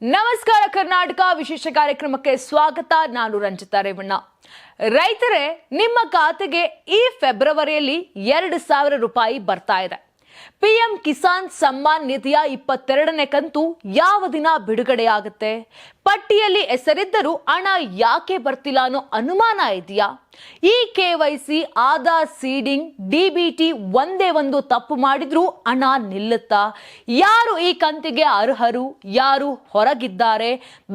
ನಮಸ್ಕಾರ ಕರ್ನಾಟಕ ವಿಶೇಷ ಕಾರ್ಯಕ್ರಮಕ್ಕೆ ಸ್ವಾಗತ. ನಾನು ರಂಜಿತಾ ರೇವಣ್ಣ. ರೈತರೇ, ನಿಮ್ಮ ಖಾತೆಗೆ ಈ ಫೆಬ್ರವರಿಯಲ್ಲಿ 2,000 ರೂಪಾಯಿ ಬರ್ತಾ ಇದೆ. ಪಿಎಂ ಕಿಸಾನ್ ಸಮ್ಮಾನ್ ನಿಧಿಯ 22ನೇ ಕಂತು ಯಾವ ದಿನ ಬಿಡುಗಡೆಯಾಗುತ್ತೆ? ಪಟ್ಟಿಯಲ್ಲಿ ಹೆಸರಿದ್ದರೂ ಹಣ ಯಾಕೆ ಬರ್ತಿಲ್ಲ ಅನ್ನೋ ಅನುಮಾನ ಇದೆಯಾ? ಈ KYC, ಆಧಾರ್ ಸೀಡಿಂಗ್, DBT ಒಂದೇ ಒಂದು ತಪ್ಪು ಮಾಡಿದ್ರೂ ಹಣ ನಿಲ್ಲುತ್ತಾ? ಯಾರು ಈ ಕಂತಿಗೆ ಅರ್ಹರು, ಯಾರು ಹೊರಗಿದ್ದಾರೆ?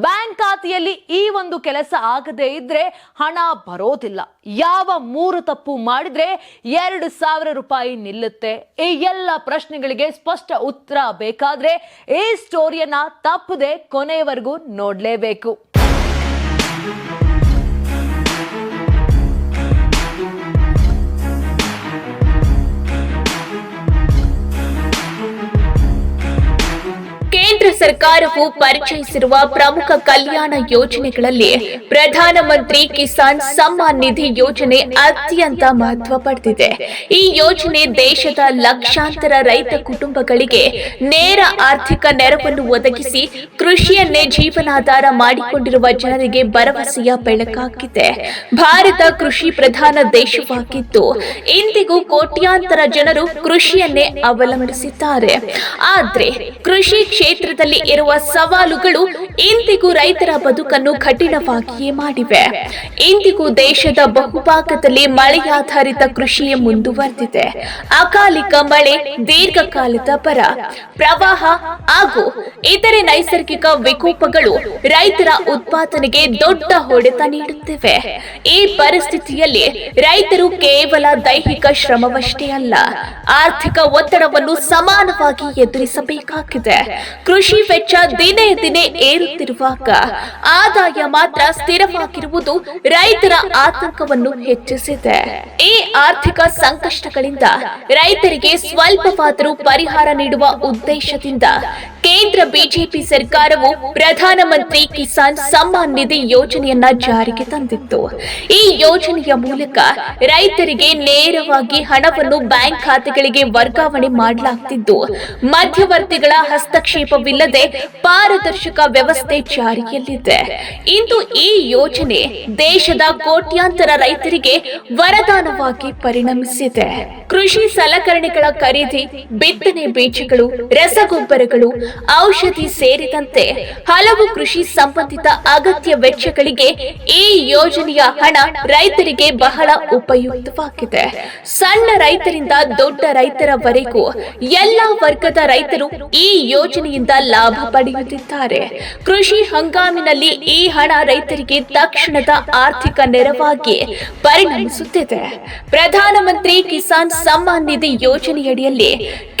ಬ್ಯಾಂಕ್ ಖಾತೆಯಲ್ಲಿ ಈ ಒಂದು ಕೆಲಸ ಆಗದೇ ಇದ್ರೆ ಹಣ ಬರೋದಿಲ್ಲ. ಯಾವ 3 ತಪ್ಪು ಮಾಡಿದ್ರೆ 2,000 ರೂಪಾಯಿ ನಿಲ್ಲುತ್ತೆ? ಈ ಎಲ್ಲ ಪ್ರಶ್ನೆಗಳಿಗೆ ಸ್ಪಷ್ಟ ಉತ್ತರ ಬೇಕಾದ್ರೆ ಈ ಸ್ಟೋರಿಯನ್ನ ತಪ್ಪದೆ ಕೊನೆಯವರೆಗೂ ನೋಡ್ಲೇಬೇಕು. ಕೇಂದ್ರ ಸರ್ಕಾರವು ಪರಿಚಯಿಸಿರುವ ಪ್ರಮುಖ ಕಲ್ಯಾಣ ಯೋಜನೆಗಳಲ್ಲಿ ಪ್ರಧಾನಮಂತ್ರಿ ಕಿಸಾನ್ ಸಮ್ಮಾನ್ ನಿಧಿ ಯೋಜನೆ ಅತ್ಯಂತ ಮಹತ್ವ ಪಡೆದಿದೆ. ಈ ಯೋಜನೆ ದೇಶದ ಲಕ್ಷಾಂತರ ರೈತ ಕುಟುಂಬಗಳಿಗೆ ನೇರ ಆರ್ಥಿಕ ನೆರವನ್ನು ಒದಗಿಸಿ ಕೃಷಿಯನ್ನೇ ಜೀವನಾಧಾರ ಮಾಡಿಕೊಂಡಿರುವ ಜನರಿಗೆ ಭರವಸೆಯ ಬೆಳಕಾಗಿದೆ. ಭಾರತ ಕೃಷಿ ಪ್ರಧಾನ ದೇಶವಾಗಿದ್ದು ಇಂದಿಗೂ ಕೋಟ್ಯಾಂತರ ಜನರು ಕೃಷಿಯನ್ನೇ ಅವಲಂಬಿಸಿದ್ದಾರೆ. ಆದ್ರೆ ಕೃಷಿ ಕ್ಷೇತ್ರದಲ್ಲಿ ಇರುವ ಸವಾಲುಗಳು ಇಂದಿಗೂ ರೈತರ ಬದುಕನ್ನು ಕಠಿಣವಾಗಿಯೇ ಮಾಡಿವೆ. ಇಂದಿಗೂ ದೇಶದ ಬಹುಭಾಗದಲ್ಲಿ ಮಳೆಯಾಧಾರಿತ ಕೃಷಿಯೇ ಮುಂದುವರೆದಿದೆ. ಅಕಾಲಿಕ ಮಳೆ, ದೀರ್ಘಕಾಲದ ಬರ, ಪ್ರವಾಹ ಹಾಗೂ ಇತರೆ ನೈಸರ್ಗಿಕ ವಿಕೋಪಗಳು ರೈತರ ಉತ್ಪಾದನೆಗೆ ದೊಡ್ಡ ಹೊಡೆತ ನೀಡುತ್ತಿವೆ. ಈ ಪರಿಸ್ಥಿತಿಯಲ್ಲಿ ರೈತರು ಕೇವಲ ದೈಹಿಕ ಶ್ರಮವಷ್ಟೇ ಅಲ್ಲ, ಆರ್ಥಿಕ ಒತ್ತಡವನ್ನು ಸಮಾನವಾಗಿ ಎದುರಿಸಬೇಕಾಗಿದೆ. ಕೃಷಿ ವೆಚ್ಚ ದಿನೇ ದಿನೇ ಏರುತ್ತಿರುವಾಗ ಆದಾಯ ಮಾತ್ರ ಸ್ಥಿರವಾಗಿರುವುದು ರೈತರ ಆತಂಕವನ್ನು ಹೆಚ್ಚಿಸಿದೆ. ಈ ಆರ್ಥಿಕ ಸಂಕಷ್ಟಗಳಿಂದ ರೈತರಿಗೆ ಸ್ವಲ್ಪವಾದರೂ ಪರಿಹಾರ ನೀಡುವ ಉದ್ದೇಶದಿಂದ ಕೇಂದ್ರ ಬಿಜೆಪಿ ಸರ್ಕಾರವು ಪ್ರಧಾನಮಂತ್ರಿ ಕಿಸಾನ್ ಸಮ್ಮಾನ್ ನಿಧಿ ಯೋಜನೆಯನ್ನ ಜಾರಿಗೆ ತಂದಿತ್ತು. ಈ ಯೋಜನೆಯ ಮೂಲಕ ರೈತರಿಗೆ ನೇರವಾಗಿ ಹಣವನ್ನು ಬ್ಯಾಂಕ್ ಖಾತೆಗಳಿಗೆ ವರ್ಗಾವಣೆ ಮಾಡಲಾಗುತ್ತಿದ್ದು, ಮಧ್ಯವರ್ತಿಗಳ ಹಸ್ತಕ್ಷೇಪವಿಲ್ಲದೆ ಪಾರದರ್ಶಕ ವ್ಯವಸ್ಥೆ ಜಾರಿಯಲ್ಲಿದೆ. ಇಂದು ಈ ಯೋಜನೆ ದೇಶದ ಕೋಟ್ಯಾಂತರ ರೈತರಿಗೆ ವರದಾನವಾಗಿ ಪರಿಣಮಿಸಿದೆ. ಕೃಷಿ ಸಲಕರಣೆಗಳ ಖರೀದಿ, ಬಿತ್ತನೆ ಬೀಜಗಳು, ರಸಗೊಬ್ಬರಗಳು, ಔಷಧಿ ಸೇರಿದಂತೆ ಹಲವು ಕೃಷಿ ಸಂಬಂಧಿತ ಅಗತ್ಯ ವೆಚ್ಚಗಳಿಗೆ ಈ ಯೋಜನೆಯ ಹಣ ರೈತರಿಗೆ ಬಹಳ ಉಪಯುಕ್ತವಾಗಿದೆ. ಸಣ್ಣ ರೈತರಿಂದ ದೊಡ್ಡ ರೈತರವರೆಗೂ ಎಲ್ಲಾ ವರ್ಗದ ರೈತರು ಈ ಯೋಜನೆಯಿಂದ ಲಾಭ ಪಡೆಯುತ್ತಿದ್ದಾರೆ. ಕೃಷಿ ಹಂಗಾಮಿನಲ್ಲಿ ಈ ಹಣ ರೈತರಿಗೆ ತಕ್ಷಣದ ಆರ್ಥಿಕ ನೆರವಾಗಿ ಪರಿಣಮಿಸುತ್ತಿದೆ. ಪ್ರಧಾನಮಂತ್ರಿ ಕಿಸಾನ್ ಸಮ್ಮಾನ್ ನಿಧಿ ಯೋಜನೆಯಡಿಯಲ್ಲಿ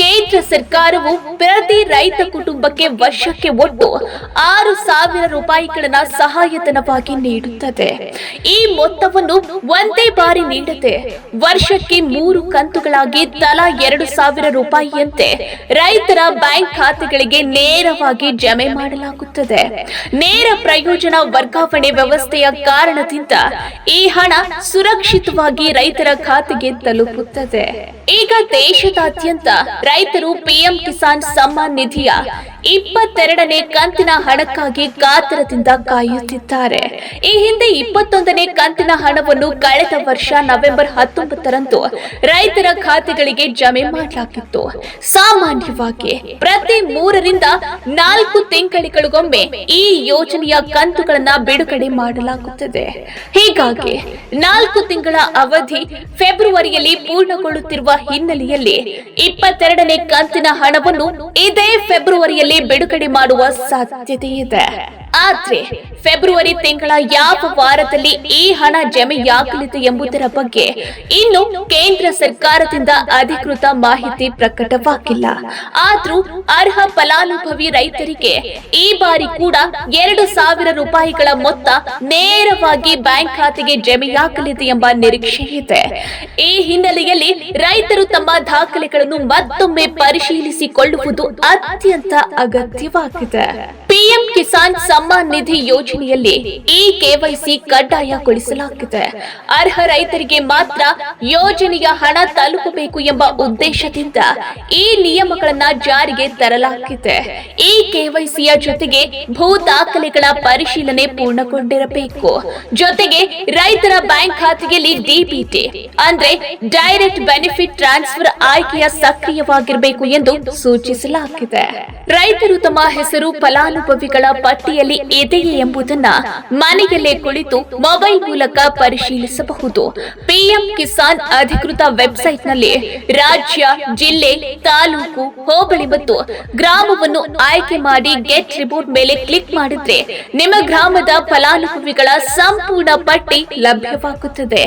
ಕೇಂದ್ರ ಸರ್ಕಾರವು ಪ್ರತಿ ರೈತ ಕುಟುಂಬಕ್ಕೆ ವರ್ಷಕ್ಕೆ ಒಟ್ಟು 6,000 ರೂಪಾಯಿಗಳನ್ನ ಸಹಾಯಧನವಾಗಿ ನೀಡುತ್ತದೆ. ಈ ಮೊತ್ತವನ್ನು ಒಂದೇ ಬಾರಿ ನೀಡದೆ ವರ್ಷಕ್ಕೆ 3 ಕಂತುಗಳಾಗಿ ತಲಾ 2,000 ರೂಪಾಯಿಯಂತೆ ರೈತರ ಬ್ಯಾಂಕ್ ಖಾತೆಗಳಿಗೆ ನೇರವಾಗಿ ಜಮೆ ಮಾಡಲಾಗುತ್ತದೆ. ನೇರ ಪ್ರಯೋಜನ ವರ್ಗಾವಣೆ ವ್ಯವಸ್ಥೆಯ ಕಾರಣದಿಂದ ಈ ಹಣ ಸುರಕ್ಷಿತವಾಗಿ ರೈತರ ಖಾತೆಗೆ ತಲುಪುತ್ತದೆ. ಈಗ ದೇಶದಾದ್ಯಂತ ರೈತರು ಪಿಎಂ ಕಿಸಾನ್ ಸಮ್ಮಾನ್ ನಿಧಿಯ 22ನೇ ಕಂತಿನ ಹಣಕ್ಕಾಗಿ ಕಾತರದಿಂದ ಕಾಯುತ್ತಿದ್ದಾರೆ. ಈ ಹಿಂದೆ 21ನೇ ಕಂತಿನ ಹಣವನ್ನು ಕಳೆದ ವರ್ಷ ನವೆಂಬರ್ 19ರಂದು ರೈತರ ಖಾತೆಗಳಿಗೆ ಜಮೆ ಮಾಡಲಾಗಿತ್ತು. ಸಾಮಾನ್ಯವಾಗಿ ಪ್ರತಿ 3 ರಿಂದ 4 ತಿಂಗಳಿಗೊಮ್ಮೆ ಈ ಯೋಜನೆಯ ಕಂತುಗಳನ್ನ ಬಿಡುಗಡೆ ಮಾಡಲಾಗುತ್ತದೆ. ಹೀಗಾಗಿ 4 ತಿಂಗಳ ಅವಧಿ ಫೆಬ್ರವರಿಯಲ್ಲಿ ಪೂರ್ಣಗೊಳ್ಳುತ್ತಿರುವ ಹಿನ್ನೆಲೆಯಲ್ಲಿ 22ನೇ ಕಂತಿನ ಹಣವನ್ನು ಇದೇ ಫೆಬ್ರವರಿಯಲ್ಲಿ ಬಿಡುಗಡೆ ಮಾಡುವ ಸಾಧ್ಯತೆ ಇದೆ. ಆದ್ರೆ ಫೆಬ್ರವರಿ ತಿಂಗಳ ಯಾವ ವಾರದಲ್ಲಿ ಈ ಹಣ ಜಮೆಯಾಗಲಿದೆ ಎಂಬುದರ ಬಗ್ಗೆ ಇನ್ನು ಕೇಂದ್ರ ಸರ್ಕಾರದಿಂದ ಅಧಿಕೃತ ಮಾಹಿತಿ ಪ್ರಕಟವಾಗಿಲ್ಲ. ಆದ್ರೂ ಅರ್ಹ ಫಲಾನುಭವಿ ರೈತರಿಗೆ ಈ ಬಾರಿ ಕೂಡ 2,000 ರೂಪಾಯಿಗಳ ಮೊತ್ತ ನೇರವಾಗಿ ಬ್ಯಾಂಕ್ ಖಾತೆಗೆ ಜಮೆಯಾಗಲಿದೆ ಎಂಬ ನಿರೀಕ್ಷೆ ಇದೆ. ಈ ಹಿನ್ನೆಲೆಯಲ್ಲಿ ರೈತರು ತಮ್ಮ ದಾಖಲೆಗಳನ್ನು ಮತ್ತೊಮ್ಮೆ ಪರಿಶೀಲಿಸಿಕೊಳ್ಳುವುದು ಅತ್ಯಂತ ಅಗತ್ಯವಾಗಿದೆ. ಪಿಎಂ ಕಿಸಾನ್ ಕಿಸಾನ್ ಸಮ್ಮಾನ್ ನಿಧಿ ಯೋಜನೆಯಲ್ಲಿ ಈ ಕೆವೈಸಿ ಕಡ್ಡಾಯಗೊಳಿಸಲಾಗಿದೆ. ಅರ್ಹ ರೈತರಿಗೆ ಮಾತ್ರ ಯೋಜನೆಯ ಹಣ ತಲುಪಬೇಕು ಎಂಬ ಉದ್ದೇಶದಿಂದ ಈ ನಿಯಮಗಳನ್ನ ಜಾರಿಗೆ ತರಲಾಗಿದೆ. ಈ ಕೆವೈಸಿಯ ಜೊತೆಗೆ ಭೂ ದಾಖಲೆಗಳ ಪರಿಶೀಲನೆ ಪೂರ್ಣಗೊಂಡಿರಬೇಕು. ಜೊತೆಗೆ ರೈತರ ಬ್ಯಾಂಕ್ ಖಾತೆಯಲ್ಲಿ ಡಿಬಿಟಿ ಅಂದ್ರೆ ಡೈರೆಕ್ಟ್ ಬೆನಿಫಿಟ್ ಟ್ರಾನ್ಸ್ಫರ್ ಆಯ್ಕೆಯ ಸಕ್ರಿಯವಾಗಿರಬೇಕು ಎಂದು ಸೂಚಿಸಲಾಗಿದೆ. ರೈತರು ತಮ್ಮ ಹೆಸರು ಫಲಾನುಭವಿಗಳ ಪಟ್ಟಿಯಲ್ಲಿ ಇದೆಯೇ ಎಂಬುದನ್ನ ಮನೆಯಲ್ಲೇ ಕುಳಿತು ಮೊಬೈಲ್ ಮೂಲಕ ಪರಿಶೀಲಿಸಬಹುದು. ಪಿಎಂ ಕಿಸಾನ್ ಅಧಿಕೃತ ವೆಬ್ಸೈಟ್ನಲ್ಲಿ ರಾಜ್ಯ, ಜಿಲ್ಲೆ, ತಾಲೂಕು, ಹೋಬಳಿ ಮತ್ತು ಗ್ರಾಮವನ್ನು ಆಯ್ಕೆ ಮಾಡಿ ಗೆಟ್ ರಿಪೋರ್ಟ್ ಮೇಲೆ ಕ್ಲಿಕ್ ಮಾಡಿದ್ರೆ ನಿಮ್ಮ ಗ್ರಾಮದ ಫಲಾನುಭವಿಗಳ ಸಂಪೂರ್ಣ ಪಟ್ಟಿ ಲಭ್ಯವಾಗುತ್ತದೆ.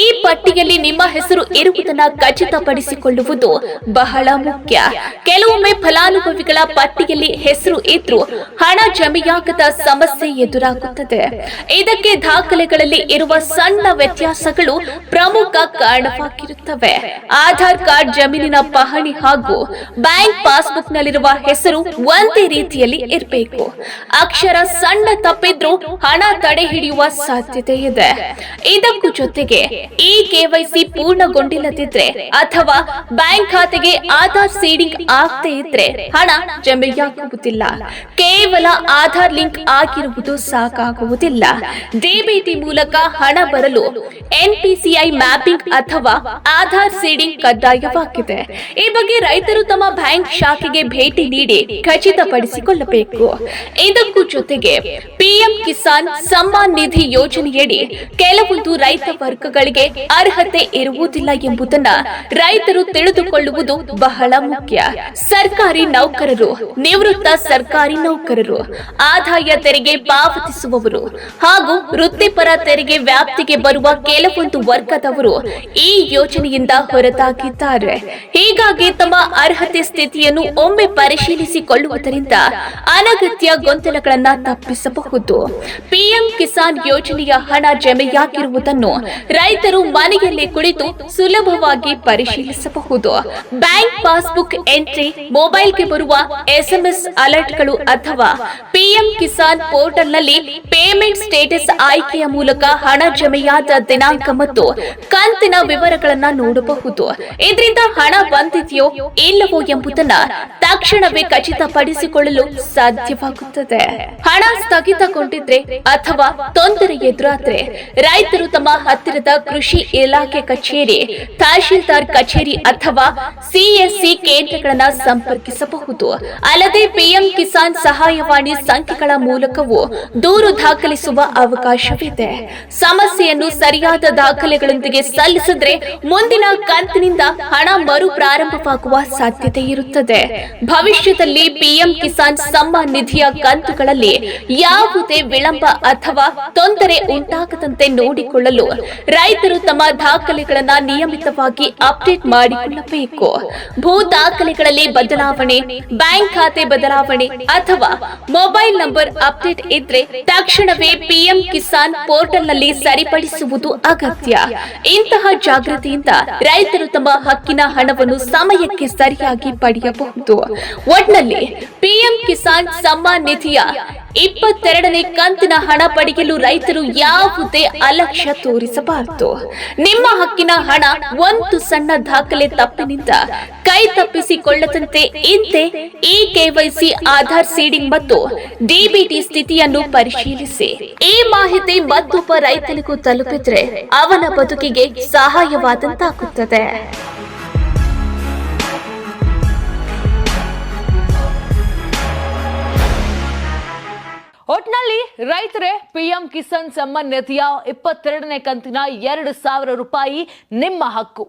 ಈ ಪಟ್ಟಿಯಲ್ಲಿ ನಿಮ್ಮ ಹೆಸರು ಇರುವುದನ್ನು ಖಚಿತಪಡಿಸಿಕೊಳ್ಳುವುದು ಬಹಳ ಮುಖ್ಯ. ಕೆಲವೊಮ್ಮೆ ಫಲಾನುಭವಿಗಳ ಪಟ್ಟಿಯಲ್ಲಿ ಹೆಸರು ಇದ್ರೂ ಹಣ ಜಮೆಯಾಗದ ಸಮಸ್ಯೆ ಎದುರಾಗುತ್ತದೆ. ಇದಕ್ಕೆ ದಾಖಲೆಗಳಲ್ಲಿ ಇರುವ ಸಣ್ಣ ವ್ಯತ್ಯಾಸಗಳು ಪ್ರಮುಖ ಕಾರಣವಾಗಿರುತ್ತವೆ. ಆಧಾರ್ ಕಾರ್ಡ್, ಜಮೀನಿನ ಪಹಣಿ ಹಾಗೂ ಬ್ಯಾಂಕ್ ಪಾಸ್ಬುಕ್ ನಲ್ಲಿರುವ ಹೆಸರು ಒಂದೇ ರೀತಿಯಲ್ಲಿ ಇರಬೇಕು. ಅಕ್ಷರ ಸಣ್ಣ ತಪ್ಪಿದ್ರೂ ಹಣ ತಡೆ ಹಿಡಿಯುವ ಸಾಧ್ಯತೆ ಇದೆ. ಇದಕ್ಕೂ ಜೊತೆಗೆ ಈ ಕೆವೈಸಿ ಪೂರ್ಣಗೊಂಡಿಲ್ಲದಿದ್ರೆ ಅಥವಾ ಬ್ಯಾಂಕ್ ಖಾತೆಗೆ ಆಧಾರ್ ಸೀಡಿಂಗ್ ಆಗದೆ ಇದ್ರೆ ಹಣ ಜಮೆಯಾಗುವುದಿಲ್ಲ. ಕೇವಲ ಆಧಾರ್ ಲಿಂಕ್ ಆಗಿರುವುದು ಸಾಕಾಗುವುದಿಲ್ಲ. ಡಿಬಿಟಿ ಮೂಲಕ ಹಣ ಬರಲು ಎನ್ಪಿಸಿಐ ಮ್ಯಾಪಿಂಗ್ ಅಥವಾ ಆಧಾರ್ ಸೀಡಿಂಗ್ ಕಡ್ಡಾಯವಾಗಿದೆ. ಈ ಬಗ್ಗೆ ರೈತರು ತಮ್ಮ ಬ್ಯಾಂಕ್ ಶಾಖೆಗೆ ಭೇಟಿ ನೀಡಿ ಖಚಿತಪಡಿಸಿಕೊಳ್ಳಬೇಕು. ಇದಕ್ಕೂ ಜೊತೆಗೆ ಪಿಎಂ ಕಿಸಾನ್ ಸಮ್ಮಾನ್ ನಿಧಿ ಯೋಜನೆಯಡಿ ಕೆಲವೊಂದು ರೈತ ವರ್ಗಗಳಿಗೆ ಅರ್ಹತೆ ಇರುವುದಿಲ್ಲ ಎಂಬುದನ್ನ ರೈತರು ತಿಳಿದುಕೊಳ್ಳುವುದು ಬಹಳ ಮುಖ್ಯ. ಸರ್ಕಾರಿ ನೌಕರರು, ನಿವೃತ್ತ ಸರ್ಕಾರಿ ನೌಕರರು, ಆದಾಯ ತೆರಿಗೆ ಪಾವತಿಸುವವರು ಹಾಗೂ ವೃತ್ತಿಪರ ತೆರಿಗೆ ವ್ಯಾಪ್ತಿಗೆ ಬರುವ ಕೆಲವೊಂದು ವರ್ಗದವರು ಈ ಯೋಜನೆಯಿಂದ ಹೊರತಾಗಿದ್ದಾರೆ. ಹೀಗಾಗಿ ತಮ್ಮ ಅರ್ಹತೆ ಸ್ಥಿತಿಯನ್ನು ಒಮ್ಮೆ ಪರಿಶೀಲಿಸಿಕೊಳ್ಳುವುದರಿಂದ ಅನಗತ್ಯ ಗೊಂದಲಗಳನ್ನ ತಪ್ಪಿಸಬಹುದು. ಪಿಎಂ ಕಿಸಾನ್ ಯೋಜನೆಯ ಹಣ ಜಮೆಯಾಗಿರುವುದನ್ನು ರೈತರು ಮನೆಯಲ್ಲಿ ಕುಳಿತು ಸುಲಭವಾಗಿ ಪರಿಶೀಲಿಸಬಹುದು. ಬ್ಯಾಂಕ್ ಪಾಸ್ಬುಕ್ ಎಂಟ್ರಿ, ಮೊಬೈಲ್ಗೆ ಬರುವ ಎಸ್ಎಂಎಸ್ ಅಲರ್ಟ್ಗಳು ಅಥವಾ ಪಿಎಂ ಕಿಸಾನ್ ಪೋರ್ಟಲ್ನಲ್ಲಿ ಪೇಮೆಂಟ್ ಸ್ಟೇಟಸ್ ಆಯ್ಕೆಯ ಮೂಲಕ ಹಣ ಜಮೆಯಾದ ದಿನಾಂಕ ಮತ್ತು ಕಂತಿನ ವಿವರಗಳನ್ನ ನೋಡಬಹುದು. ಇದರಿಂದ ಹಣ ಬಂದಿದೆಯೋ ಇಲ್ಲವೋ ಎಂಬುದನ್ನ ತಕ್ಷಣವೇ ಖಚಿತಪಡಿಸಿಕೊಳ್ಳಲು ಸಾಧ್ಯವಾಗುತ್ತದೆ. ಹಣ ಸ್ಥಗಿತಗೊಂಡಿದ್ರೆ ಅಥವಾ ತೊಂದರೆ ಎದುರಾದ್ರೆ ರೈತರು ತಮ್ಮ ಹತ್ತಿರದ ಕೃಷಿ ಇಲಾಖೆ ಕಚೇರಿ, ತಹಶೀಲ್ದಾರ್ ಕಚೇರಿ ಅಥವಾ ಸಿಎಸ್ಸಿ ಕೇಂದ್ರಗಳನ್ನ ಸಂಪರ್ಕಿಸಬಹುದು. ಅಲ್ಲದೆ ಪಿಎಂ ಕಿಸಾನ್ ಸಹಾಯವಾಣಿ ಸಂಖ್ಯೆಗಳ ಮೂಲಕವೂ ದೂರು ದಾಖಲಿಸುವ ಅವಕಾಶವಿದೆ. ಸಮಸ್ಯೆಯನ್ನು ಸರಿಯಾದ ದಾಖಲೆಗಳೊಂದಿಗೆ ಸಲ್ಲಿಸಿದ್ರೆ ಮುಂದಿನ ಕಂತಿನಿಂದ ಹಣ ಮರು ಪ್ರಾರಂಭವಾಗುವ ಸಾಧ್ಯತೆ ಇರುತ್ತದೆ. ಭವಿಷ್ಯದಲ್ಲಿ ಪಿಎಂ ಕಿಸಾನ್ ಸಮ್ಮಾನ್ ನಿಧಿಯ ಕಂತುಗಳಲ್ಲಿ ಯಾವುದೇ ವಿಳಂಬ ಅಥವಾ ತೊಂದರೆ ಉಂಟಾಗದಂತೆ ನೋಡಿಕೊಳ್ಳಲು ರೈತರು ತಮ್ಮ ದಾಖಲೆಗಳನ್ನು ನಿಯಮಿತವಾಗಿ ಅಪ್ಡೇಟ್ ಮಾಡಿಕೊಳ್ಳಬೇಕು. ಭೂ ದಾಖಲೆಗಳಲ್ಲಿ ಬದಲಾವಣೆ, ಬ್ಯಾಂಕ್ ಖಾತೆ ಬದಲಾವಣೆ ಅಥವಾ ಮೊಬೈಲ್ ನಂಬರ್ ಅಪ್ಡೇಟ್ ಇದ್ರೆ ತಕ್ಷಣವೇ ಪಿಎಂ ಕಿಸಾನ್ ಪೋರ್ಟಲ್ನಲ್ಲಿ ಸರಿಪಡಿಸುವುದು ಅಗತ್ಯ. ಇಂತಹ ಜಾಗೃತಿಯಿಂದ ರೈತರು ತಮ್ಮ ಹಕ್ಕಿನ ಹಣವನ್ನು ಸಮಯಕ್ಕೆ ಸರಿಯಾಗಿ ಪಡೆಯಬಹುದು. ಒಟ್ನಲ್ಲಿ ಪಿಎಂ ಕಿಸಾನ್ ಸಮ್ಮಾನ್ ನಿಧಿಯ 22ನೇ ಕಂತಿನ ಹಣ ಪಡೆಯಲು ರೈತರು ಯಾವುದೇ ಅಲಕ್ಷ್ಯ ತೋರಿಸಬಾರದು. ನಿಮ್ಮ ಹಕ್ಕಿನ ಹಣ ಒಂದು ಸಣ್ಣ ದಾಖಲೆ ತಪ್ಪಿನಿಂದ ಕೈ ತಪ್ಪಿಸಿಕೊಳ್ಳದಂತೆ ಇಂತೆ ಈ ಕೆವೈಸಿ, ಆಧಾರ್ ಸೀಡಿಂಗ್ ಮತ್ತು ಡಿಬಿಟಿ ಸ್ಥಿತಿಯನ್ನು ಪರಿಶೀಲಿಸಿ. ಈ ಮಾಹಿತಿ ಮತ್ತೊಬ್ಬ ರೈತನಿಗೂ ತಲುಪಿದ್ರೆ ಅವನ ಬದುಕಿಗೆ ಸಹಾಯವಾದಂತಾಗುತ್ತದೆ. ಒಟ್ನಲ್ಲಿ ರೈತರೇ, ಪಿಎಂ ಕಿಸಾನ್ ಸಮ್ಮಾನ್ ನಿಧಿಯ 22ನೇ ಕಂತಿನ 2,000 ರೂಪಾಯಿ ನಿಮ್ಮ ಹಕ್ಕು.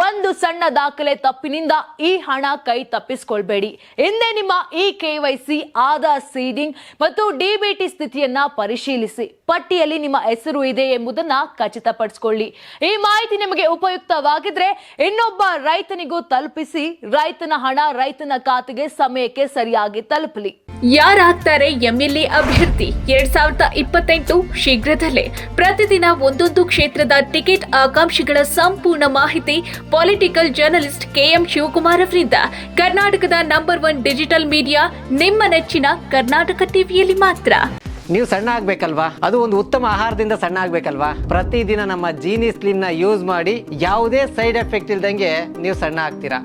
ಒಂದು ಸಣ್ಣ ದಾಖಲೆ ತಪ್ಪಿನಿಂದ ಈ ಹಣ ಕೈ ತಪ್ಪಿಸಿಕೊಳ್ಬೇಡಿ. ಹಿಂದೆ ನಿಮ್ಮ ಈ ಕೆವೈಸಿ, ಆಧಾರ್ ಸೀಡಿಂಗ್ ಮತ್ತು ಡಿಬಿಟಿ ಸ್ಥಿತಿಯನ್ನ ಪರಿಶೀಲಿಸಿ. ಪಟ್ಟಿಯಲ್ಲಿ ನಿಮ್ಮ ಹೆಸರು ಇದೆ ಎಂಬುದನ್ನ ಖಚಿತಪಡಿಸಿಕೊಳ್ಳಿ. ಈ ಮಾಹಿತಿ ನಿಮಗೆ ಉಪಯುಕ್ತವಾಗಿದ್ರೆ ಇನ್ನೊಬ್ಬ ರೈತನಿಗೂ ತಲುಪಿಸಿ. ರೈತನ ಹಣ ರೈತನ ಖಾತೆಗೆ ಸಮಯಕ್ಕೆ ಸರಿಯಾಗಿ ತಲುಪಲಿ. ಯಾರಾಗ್ತಾರೆ ಎಂಎಲ್ಎ ಅಭ್ಯರ್ಥಿ 2028 ಶೀಘ್ರದಲ್ಲೇ. ಪ್ರತಿದಿನ ಒಂದೊಂದು ಕ್ಷೇತ್ರದ ಟಿಕೆಟ್ ಆಕಾಂಕ್ಷಿಗಳ ಸಂಪೂರ್ಣ ಮಾಹಿತಿ ಪೊಲಿಟಿಕಲ್ ಜರ್ನಲಿಸ್ಟ್ ಕೆಎಂ ಶಿವಕುಮಾರ್ ಅವರಿಂದ. ಕರ್ನಾಟಕದ ನಂಬರ್ 1 ಡಿಜಿಟಲ್ ಮೀಡಿಯಾ ನಿಮ್ಮ ನೆಚ್ಚಿನ ಕರ್ನಾಟಕ ಟಿವಿಯಲ್ಲಿ ಮಾತ್ರ. ನೀವು ಸಣ್ಣ ಆಗ್ಬೇಕಲ್ವಾ? ಅದು ಒಂದು ಉತ್ತಮ ಆಹಾರದಿಂದ ಸಣ್ಣ ಆಗ್ಬೇಕಲ್ವಾ? ಪ್ರತಿದಿನ ನಮ್ಮ ಜೀನಿ ಸ್ಲಿಮ್ ನ ಯೂಸ್ ಮಾಡಿ ಯಾವುದೇ ಸೈಡ್ ಎಫೆಕ್ಟ್ ಇಲ್ದಂಗೆ ನೀವು ಸಣ್ಣ ಆಗ್ತೀರಾ.